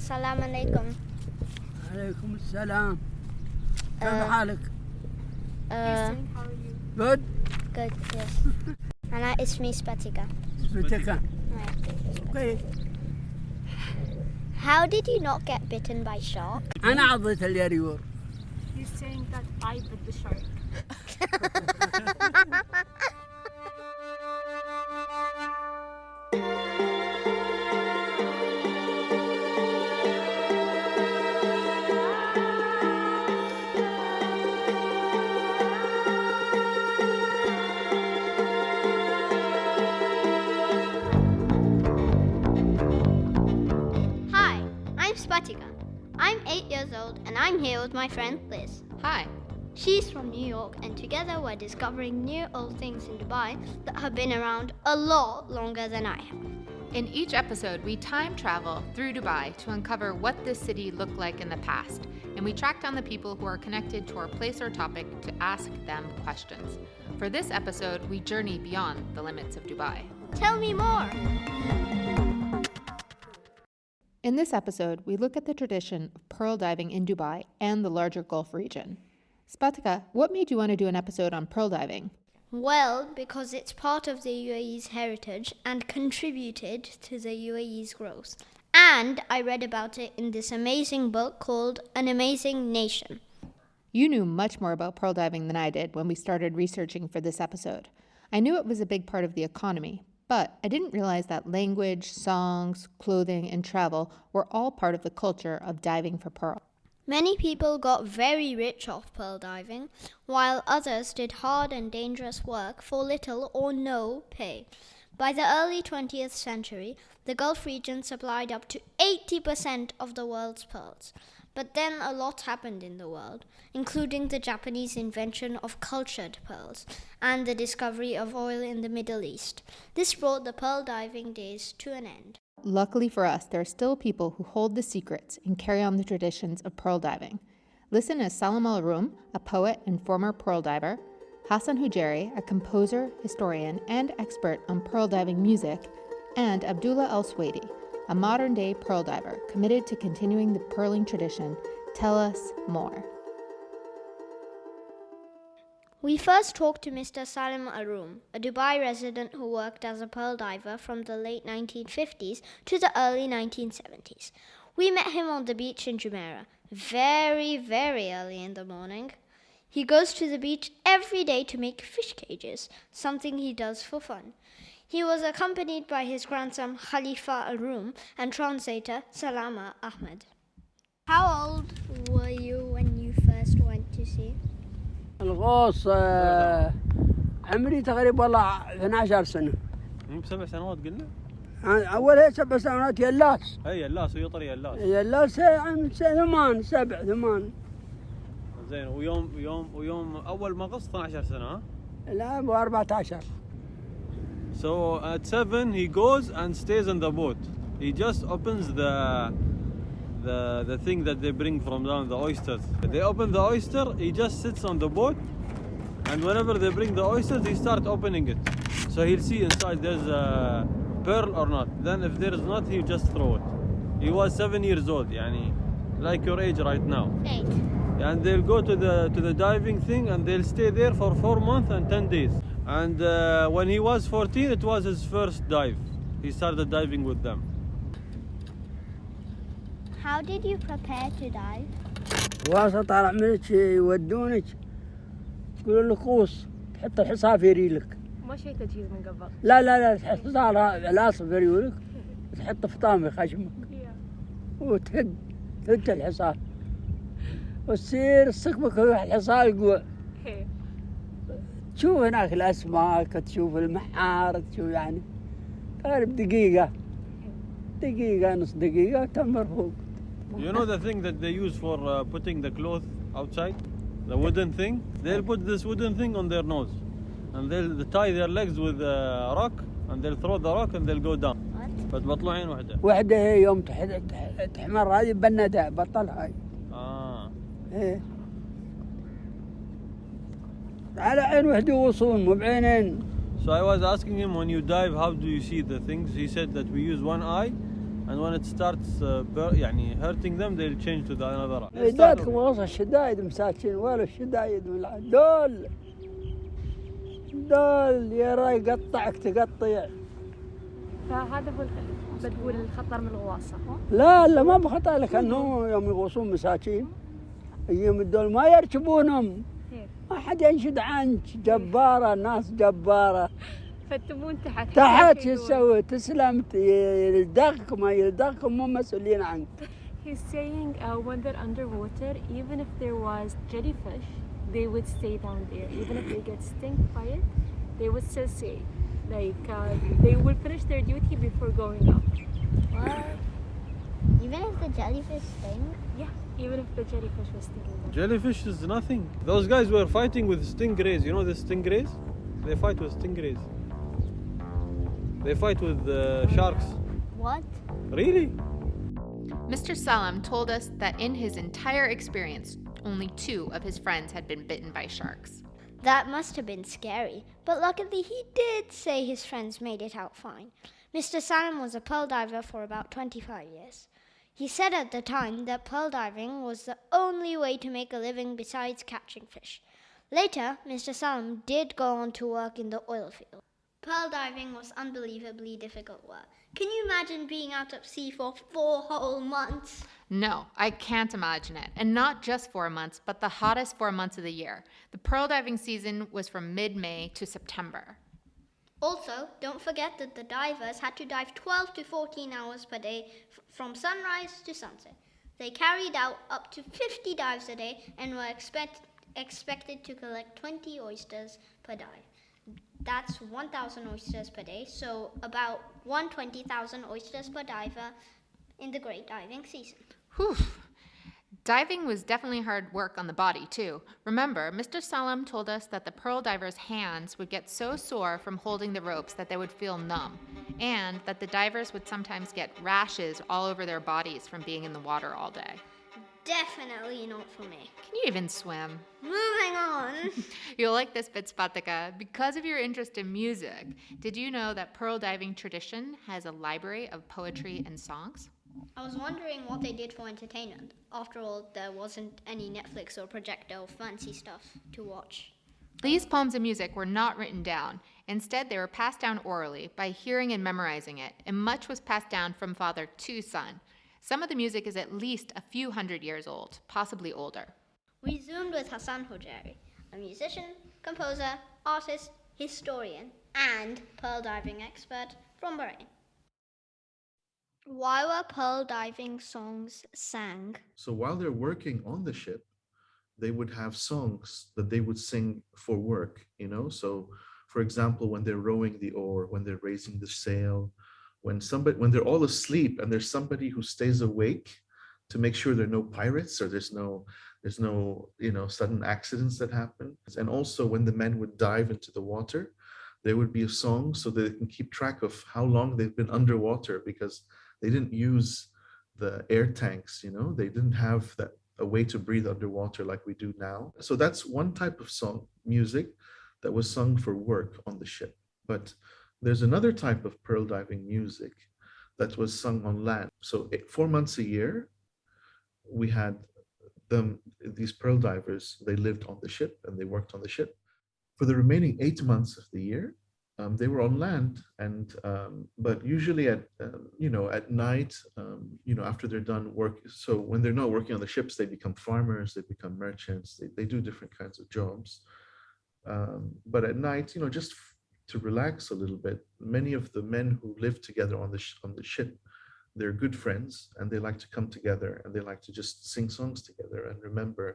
السلام عليكم. عليكم السلام. كيف حالك؟ How are you? Good. Good, yes. أنا اسمي سباتيكا. سباتيكا. Okay. How did you not get bitten by shark? أنا عضيت اليريور. He's saying that I bit the shark. Spatika. I'm 8 years old and I'm here with my friend Liz. Hi. She's from New York and together we're discovering new old things in Dubai that have been around a lot longer than I have. In each episode, we time travel through Dubai to uncover what this city looked like in the past, and we track down the people who are connected to our place or topic to ask them questions. For this episode, we journey beyond the limits of Dubai. Tell me more! In this episode, we look at the tradition of pearl diving in Dubai and the larger Gulf region. Spatika, what made you want to do an episode on pearl diving? Well, because it's part of the UAE's heritage and contributed to the UAE's growth. And I read about it in this amazing book called An Amazing Nation. You knew much more about pearl diving than I did when we started researching for this episode. I knew it was a big part of the economy, but I didn't realize that language, songs, clothing, and travel were all part of the culture of diving for pearl. Many people got very rich off pearl diving, while others did hard and dangerous work for little or no pay. By the early 20th century, the Gulf region supplied up to 80% of the world's pearls. But then a lot happened in the world, including the Japanese invention of cultured pearls and the discovery of oil in the Middle East. This brought the pearl diving days to an end. Luckily for us, there are still people who hold the secrets and carry on the traditions of pearl diving. Listen as Salem Al Roum, a poet and former pearl diver, Hasan Hujairi, a composer, historian, and expert on pearl diving music, and Abdullah Al Suwaidi, a modern-day pearl diver committed to continuing the pearling tradition, tell us more. We first talked to Mr. Salem Al Roum, a Dubai resident who worked as a pearl diver from the late 1950s to the early 1970s. We met him on the beach in Jumeirah, very, very early in the morning. He goes to the beach every day to make fish cages, something he does for fun. He was accompanied by his grandson Khalifa Al Roum and translator Salama Ahmed. How old were you when you first went to sea? الغوص عمري تقريبا والله 12 سنة. مو ب7 سنوات قلنا؟ أول 7 سنوات يلاس. أي يلاس ويطري يلاس. يلاس عام 8 زين ويوم أول ما غص 12 سنة ها؟ لا ب 14. So at 7 he goes and stays in the boat. He just opens the thing that they bring from down, the oysters. They open the oyster, he just sits on the boat, and whenever they bring the oysters, he starts opening it. So he'll see inside there's a pearl or not. Then if there is not, he'll just throw it. He was 7 years old, yani, like your age right now. 8. And they'll go to the diving thing and they'll stay there for 4 months and 10 days. And when he was 14, it was his first dive. He started diving with them. How did you prepare to dive? واسطة طالع منك يودونك يقولون لك قوس تحط الحصى في ريلك. ما شيء تجهيز من قبل. لا الحصى لاصق في ريلك تحط في طامي خشمك وتهد الحصى وتصير صقبك الحصى القوع. تشوف هناك الأسماك تشوف المحار تشوف يعني قارب دقيقة نص دقيقة تمر فوق. You know the thing that they use for putting the cloth outside? The wooden thing? They'll put this wooden thing on their nose. And they'll tie their legs with a rock and they'll throw the rock and they'll go down. فتبطلوا عين واحدة هي يوم تحمر هذه بندها بطلها هاي. ايه على عين وحدة وصون مو بعينين. So I was asking him, when you dive, how do you see the things? He said that we use one eye and when it starts يعني hurting them, they'll change to the another route. جاتكم غصة شدايد مساكين ولا شدايد من العين. دول يرى يقطعك تقطع. فهذا هو بتقول الخطر من الغواصة. لا ما بخطأ لك أنه يوم يغوصون مساكين يوم الدول ما يركبونهم. ما حد ينشد عنك. جبارة الناس جبارة. فتبون تحت يسوي تسلم يلدغكم ما يلدغكم مو مسؤولين عنك. He's saying when they're underwater, even if there was jellyfish, they would stay down there. Even if they get stung by it, they would still stay. Like they will finish their duty before going up. What? Even if the jellyfish sting? Yeah, even if the jellyfish was stinging them. Jellyfish is nothing. Those guys were fighting with stingrays. You know the stingrays? They fight with stingrays. They fight with sharks. What? Really? Mr. Salem told us that in his entire experience, only 2 of his friends had been bitten by sharks. That must have been scary, but luckily he did say his friends made it out fine. Mr. Salem was a pearl diver for about 25 years. He said at the time that pearl diving was the only way to make a living besides catching fish. Later, Mr. Salem did go on to work in the oil field. Pearl diving was unbelievably difficult work. Can you imagine being out at sea for 4 whole months? No, I can't imagine it. And not just 4 months, but the hottest 4 months of the year. The pearl diving season was from mid-May to September. Also, don't forget that the divers had to dive 12 to 14 hours per day from sunrise to sunset. They carried out up to 50 dives a day and were expected to collect 20 oysters per dive. That's 1,000 oysters per day, so about 120,000 oysters per diver in the great diving season. Whew. Diving was definitely hard work on the body, too. Remember, Mr. Salem told us that the pearl divers' hands would get so sore from holding the ropes that they would feel numb, and that the divers would sometimes get rashes all over their bodies from being in the water all day. Definitely not for me. Can you even swim? Moving on. You'll like this bit, Spatika. Because of your interest in music, did you know that pearl diving tradition has a library of poetry and songs? I was wondering what they did for entertainment. After all, there wasn't any Netflix or projector or fancy stuff to watch. These poems and music were not written down. Instead, they were passed down orally by hearing and memorizing it, and much was passed down from father to son. Some of the music is at least a few hundred years old, possibly older. We zoomed with Hasan Hujairi, a musician, composer, artist, historian, and pearl diving expert from Bahrain. Why were pearl diving songs sang? So while they're working on the ship, they would have songs that they would sing for work, you know? So for example, when they're rowing the oar, when they're raising the sail, when they're all asleep and there's somebody who stays awake to make sure there are no pirates or there's no sudden accidents that happen. And also when the men would dive into the water, there would be a song so that they can keep track of how long they've been underwater, because they didn't use the air tanks, they didn't have a way to breathe underwater like we do now. So that's one type of song, music, that was sung for work on the ship. But there's another type of pearl diving music that was sung on land. So 4 months a year, we had these pearl divers, they lived on the ship and they worked on the ship. For the remaining 8 months of the year, they were on land, but usually at night, after they're done work. So when they're not working on the ships, they become farmers, they become merchants, they do different kinds of jobs. But at night, just to relax a little bit, many of the men who live together on the ship, they're good friends and they like to come together and they like to just sing songs together and remember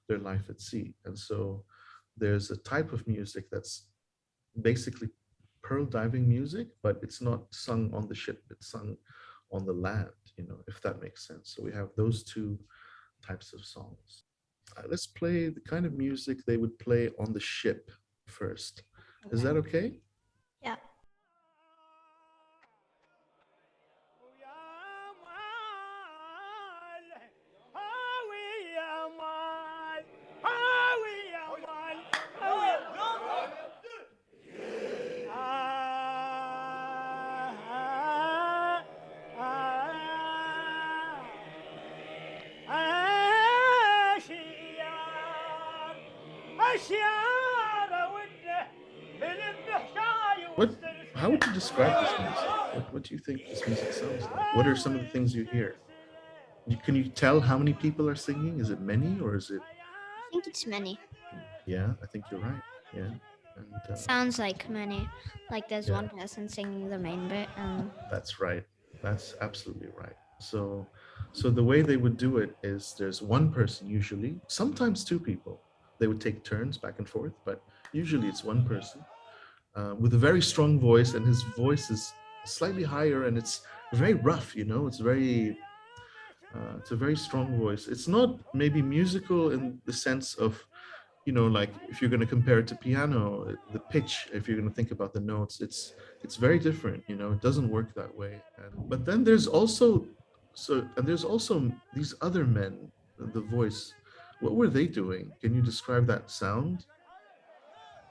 their life at sea. And so there's a type of music that's basically pearl diving music, but it's not sung on the ship, it's sung on the land, if that makes sense. So we have those two types of songs. Let's play the kind of music they would play on the ship first. Okay. Is that okay? Yeah. What? How would you describe this music? What do you think this music sounds like? What are some of the things you hear? Can you tell how many people are singing? Is it many or is it? I think it's many. Yeah, I think you're right. Yeah, and Sounds like many. Like there's yeah. one person singing the main bit and That's right. That's absolutely right. So the way they would do it is there's one person usually, sometimes two people. They would take turns back and forth, but usually it's one person with a very strong voice, and his voice is slightly higher, and it's very rough. It's a very strong voice. It's not maybe musical in the sense of, like if you're going to compare it to piano, the pitch, if you're going to think about the notes, it's very different. It doesn't work that way. But then there's also these other men, the voice. What were they doing? Can you describe that sound?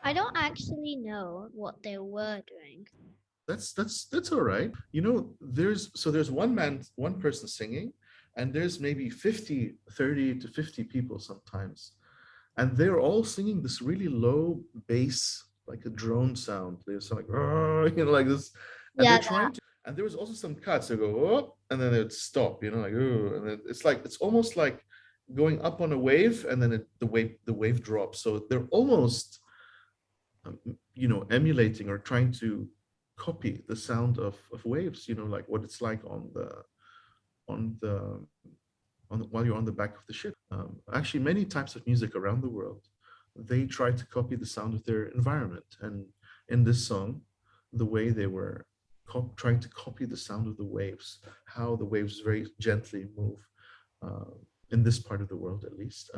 I don't actually know what they were doing. That's all right. There's one person singing, and there's maybe 30 to 50 people sometimes, and they're all singing this really low bass, like a drone sound. They sound like like this, and Yeah, they're trying to. And there was also some cuts. They go oh, and then they'd stop. Like oh, and then it's almost like going up on a wave, and then the wave drops. So they're almost emulating or trying to copy the sound of waves, like what it's like while you're on the back of the ship. Actually, many types of music around the world, they try to copy the sound of their environment. And in this song, the way they were trying to copy the sound of the waves, how the waves very gently move in this part of the world, at least.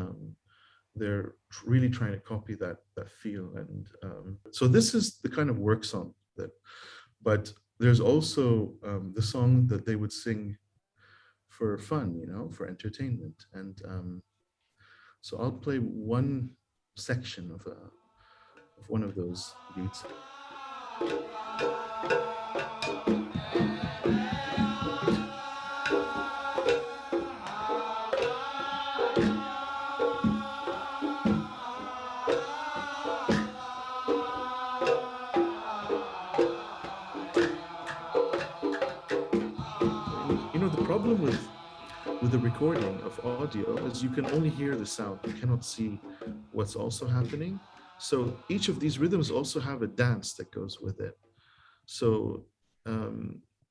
They're really trying to copy that feel, and so this is the kind of work song that. But there's also the song that they would sing for fun, for entertainment, and so I'll play one section of one of those beats. The problem with the recording of audio is you can only hear the sound. You cannot see what's also happening. So each of these rhythms also have a dance that goes with it. So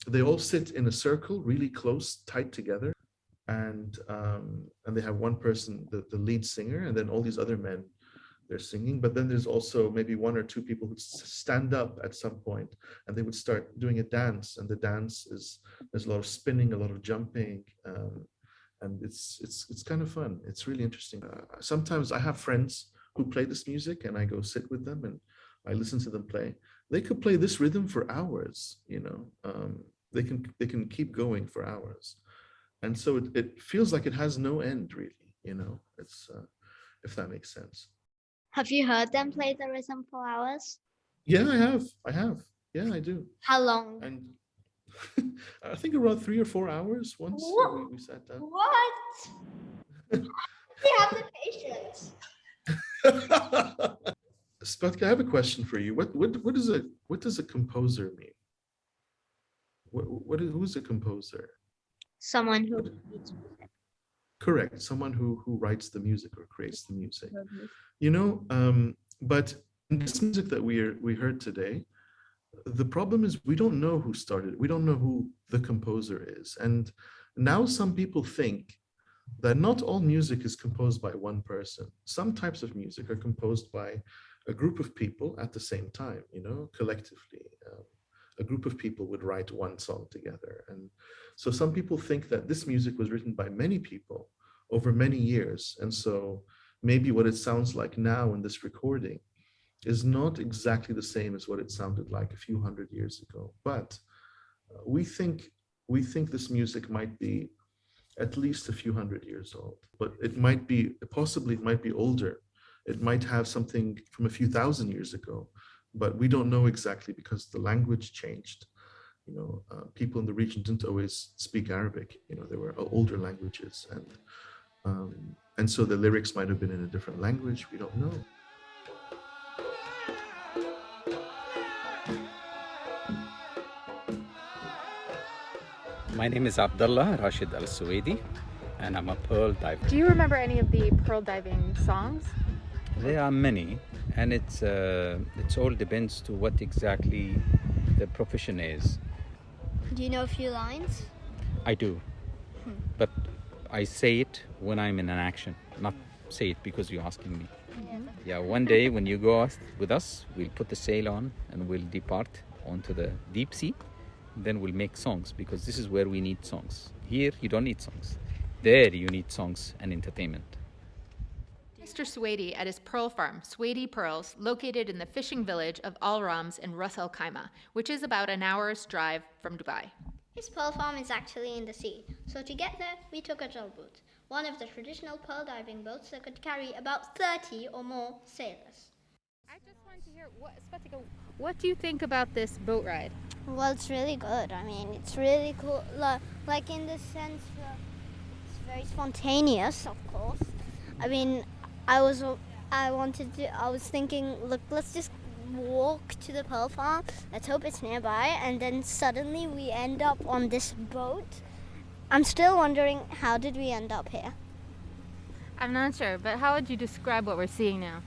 they all sit in a circle, really close, tight together, and they have one person, the lead singer, and then all these other men, they're singing. But then there's also maybe one or two people who stand up at some point, and they would start doing a dance. And the dance there's a lot of spinning, a lot of jumping, and it's kind of fun. It's really interesting. Sometimes I have friends who play this music, and I go sit with them and I listen to them play. They could play this rhythm for hours. They can keep going for hours, and so it feels like it has no end, really. It's if that makes sense. Have you heard them play the rhythm for hours? Yeah, I have. Yeah, I do. How long? And I think around 3 or 4 hours once we sat down. What? You have the patience. Spatka, I have a question for you. What does a composer mean? Who's a composer? Someone who reads music. Correct. Someone who writes the music or creates the music. But in this music that we heard today, the problem is we don't know who started it. We don't know who the composer is. And now some people think that not all music is composed by one person. Some types of music are composed by a group of people at the same time, collectively. A group of people would write one song together. And so some people think that this music was written by many people over many years. And so maybe what it sounds like now in this recording is not exactly the same as what it sounded like a few hundred years ago. But we think this music might be at least a few hundred years old, but it might be older. It might have something from a few thousand years ago, but we don't know exactly because the language changed. People in the region didn't always speak Arabic. There were older languages, and so the lyrics might have been in a different language. We don't know. My name is Abdullah Al Suwaidi, and I'm a pearl diver. Do you remember any of the pearl diving songs? There are many, and it's all depends to what exactly the profession is. Do you know a few lines? I do, but I say it when I'm in an action, not say it because you're asking me. Yeah, one day when you go with us, we'll put the sail on and we'll depart onto the deep sea. Then we'll make songs, because this is where we need songs. Here, you don't need songs. There, you need songs and entertainment. Mr. Suwaidi at his pearl farm, Suwaidi Pearls, located in the fishing village of Al Roum in Ras Al Khaimah, which is about an hour's drive from Dubai. His pearl farm is actually in the sea, so to get there, we took a tugboat, one of the traditional pearl diving boats that could carry about 30 or more sailors. I just want to hear, what do you think about this boat ride? Well, it's really good. I mean, it's really cool. Like in the sense that it's very spontaneous, of course. I mean, I was thinking, look, let's just walk to the pearl farm. Let's hope it's nearby. And then suddenly we end up on this boat. I'm still wondering, how did we end up here? I'm not sure, but how would you describe what we're seeing now?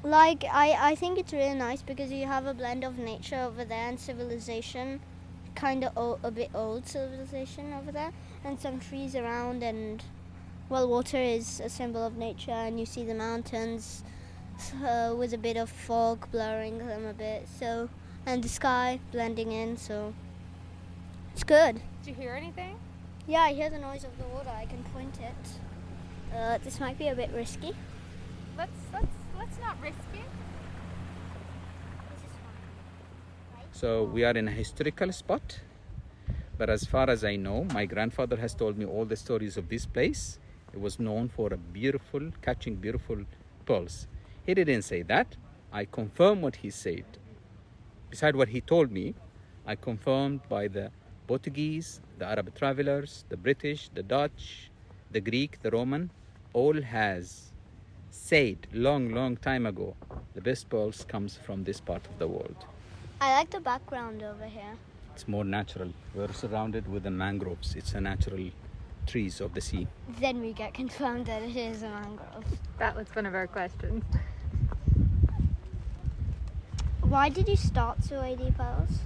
Like, I think it's really nice because you have a blend of nature over there and civilization, kind of a bit old civilization over there, and some trees around, and, well, water is a symbol of nature, and you see the mountains with a bit of fog blurring them a bit, so, and the sky blending in, so it's good. Did you hear anything? Yeah, I hear the noise of the water. I can point it. This might be a bit risky. Let's not risk it. So we are in a historical spot, but as far as I know, my grandfather has told me all the stories of this place. It was known for catching beautiful pearls. He didn't say that. I confirm what he said. Beside what he told me, I confirmed by the Portuguese, the Arab travelers, the British, the Dutch, the Greek, the Roman, all has said long time ago, the best pearls comes from this part of the world. I like the background over here. It's more natural. We're surrounded with the mangroves. It's a natural trees of the sea. Then we get confirmed that it is a mangrove. That was one of our questions. Why did you start Suwaidi Pearls?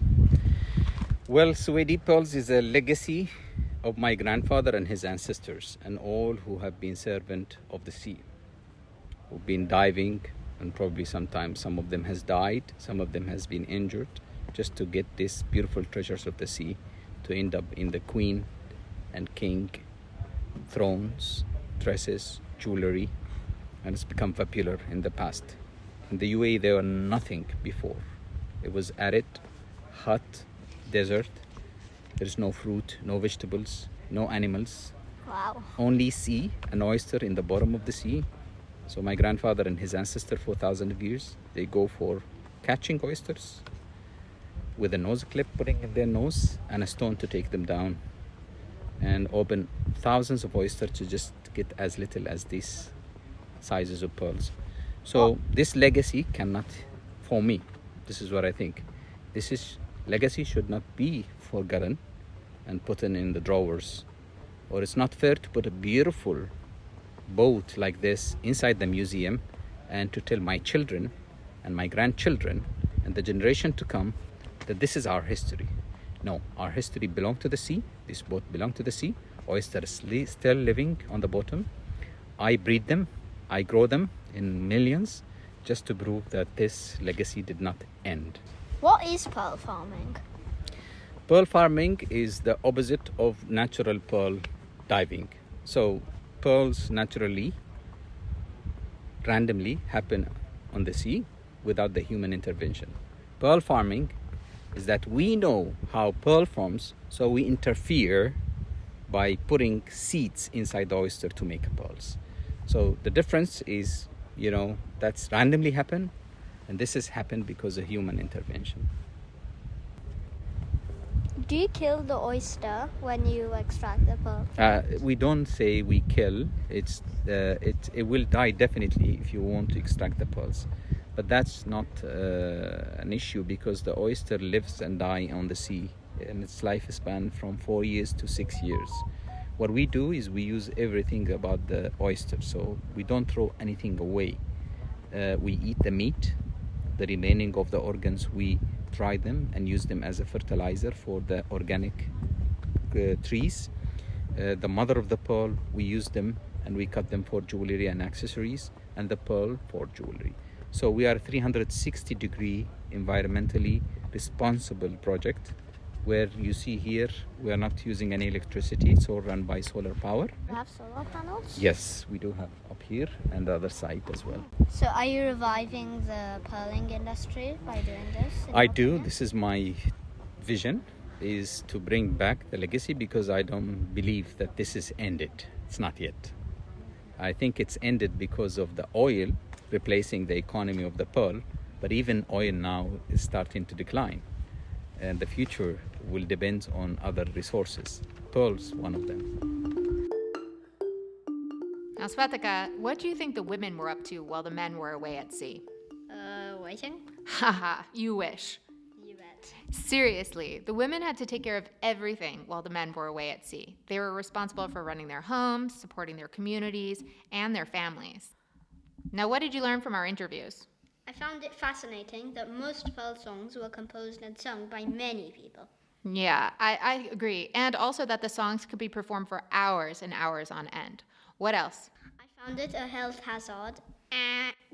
Well, Suwaidi Pearls is a legacy of my grandfather and his ancestors and all who have been servant of the sea, who've been diving, and probably sometimes some of them has died, some of them has been injured, just to get these beautiful treasures of the sea to end up in the queen and king thrones, dresses, jewelry, and it's become popular in the past. In the UAE, there were nothing before. It was arid, hot, desert. There's no fruit, no vegetables, no animals. Wow. Only sea, an oyster in the bottom of the sea. So my grandfather and his ancestor for thousands of years, they go for catching oysters with a nose clip putting in their nose and a stone to take them down, and open thousands of oysters to just get as little as these sizes of pearls. So this legacy cannot, for me, this is what I think, legacy should not be forgotten and put in the drawers. Or it's not fair to put a beautiful boat like this inside the museum and to tell my children and my grandchildren and the generation to come that this is our history. No, our history belongs to the sea. This boat belongs to the sea. Oysters still living on the bottom. I breed them, I grow them in millions just to prove that this legacy did not end. What is pearl farming? Pearl farming is the opposite of natural pearl diving. So pearls naturally, randomly happen on the sea without the human intervention. Pearl farming is that we know how pearl forms, so we interfere by putting seeds inside the oyster to make pearls. So the difference is, that's randomly happen, and this has happened because of human intervention. Do you kill the oyster when you extract the pearl? We don't say we kill. It will die definitely if you want to extract the pearls. But that's not an issue because the oyster lives and dies on the sea and its lifespan from 4 years to 6 years. What we do is we use everything about the oyster, so we don't throw anything away. We eat the meat, the remaining of the organs we dry them and use them as a fertilizer for the organic trees. The mother of the pearl, we use them and we cut them for jewelry and accessories, and the pearl for jewelry. So we are a 360-degree environmentally responsible project, where you see here we are not using any electricity. It's all run by solar power. You have solar panels? Yes, we do have up here and the other side as well. So are you reviving the pearling industry by doing this? I do. This is my vision, is to bring back the legacy, because I don't believe that this is ended. It's not yet. I think it's ended because of the oil replacing the economy of the pearl, but even oil now is starting to decline, and the future will depend on other resources. Pearl's one of them. Now, Svetlana, what do you think the women were up to while the men were away at sea? Waiting? Haha, you wish. You bet. Seriously, the women had to take care of everything while the men were away at sea. They were responsible for running their homes, supporting their communities, and their families. Now, what did you learn from our interviews? I found it fascinating that most pearl songs were composed and sung by many people. Yeah, I agree. And also that the songs could be performed for hours and hours on end. What else? I found it a health hazard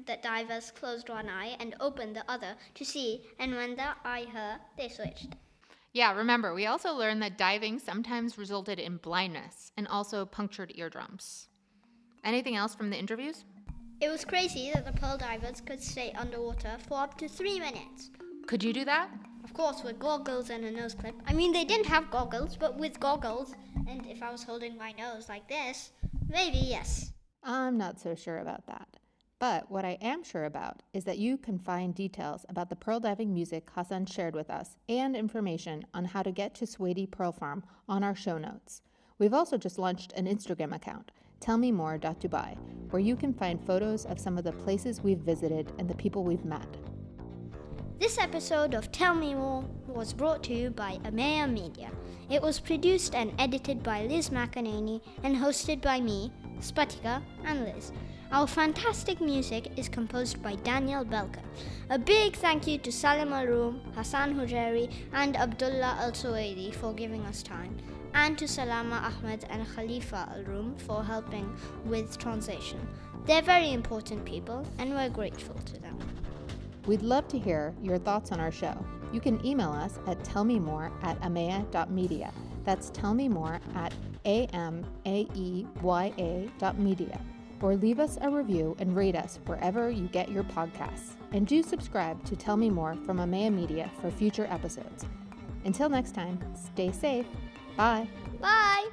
that divers closed one eye and opened the other to see, and when the eye hurt, they switched. Yeah, remember, we also learned that diving sometimes resulted in blindness and also punctured eardrums. Anything else from the interviews? It was crazy that the pearl divers could stay underwater for up to 3 minutes. Could you do that? Of course, with goggles and a nose clip. I mean, they didn't have goggles, but with goggles, and if I was holding my nose like this, maybe yes. I'm not so sure about that. But what I am sure about is that you can find details about the pearl diving music Hasan shared with us and information on how to get to Suwaidi Pearl Farm on our show notes. We've also just launched an Instagram account, tellmemore.dubai, where you can find photos of some of the places we've visited and the people we've met. This episode of Tell Me More was brought to you by Amaya Media. It was produced and edited by Liz McEnany and hosted by me, Spatika, and Liz. Our fantastic music is composed by Daniel Belka. A big thank you to Salem Al Roum, Hasan Hujairi, and Abdullah Al Suwaidi for giving us time, and to Salama Ahmed and Khalifa Al Roum for helping with translation. They're very important people, and we're grateful to them. We'd love to hear your thoughts on our show. You can email us at tellmemore@amaya.media. That's tellmemore@ameya.media. Or leave us a review and rate us wherever you get your podcasts. And do subscribe to Tell Me More from Amaya Media for future episodes. Until next time, stay safe. Bye. Bye!